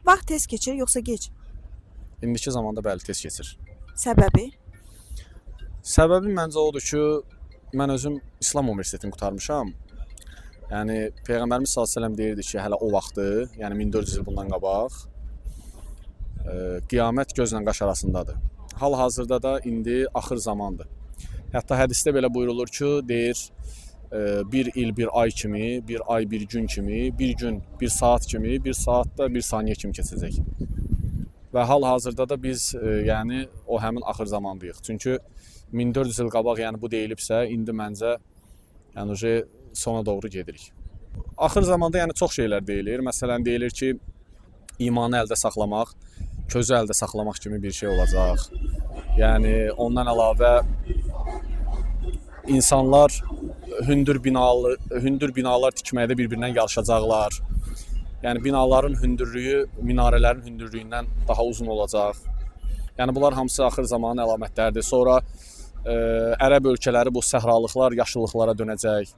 Vaxt tez keçir yoxsa gec? İndiki zamanda bəli tez keçir. Səbəbi? Səbəbi məncə odur ki, mən özüm İslam Universitetini qurtarmışam. Yəni Peyğəmbərimiz sallallahu əleyhi və səlləm deyirdi ki, hələ o vaxtı, yəni 1400 il bundan qabaq, qiyamət gözlə qaş arasındadır. Hal-hazırda da indi axır zamandır. Hətta hədisdə belə buyurulur ki, deyir, bir il bir ay kimi, bir ay bir gün kimi, bir gün bir saat kimi, bir saat da bir saniyə kimi keçəcək. Və hal-hazırda da biz yəni o həmin axır zamandayıq. Çünki 1400 il qabaq yəni bu deyilibsə, indi məncə yəni sona doğru gedirik. Axır zamanda yəni çox şeylər deyilir. Məsələn deyilir ki, imanı əldə saxlamaq, közü əldə saxlamaq kimi bir şey olacaq. Yəni ondan əlavə insanlar hündür binalar tikməkdə bir-birindən yarışacaqlar. Yəni binaların hündürlüyü minarələrin hündürlüyündən daha uzun olacaq. Yəni bunlar hamısı axır zamanın əlamətləridir. Sonra ərəb ölkələri bu səhralıqlar yaşıllıqlara dönəcək.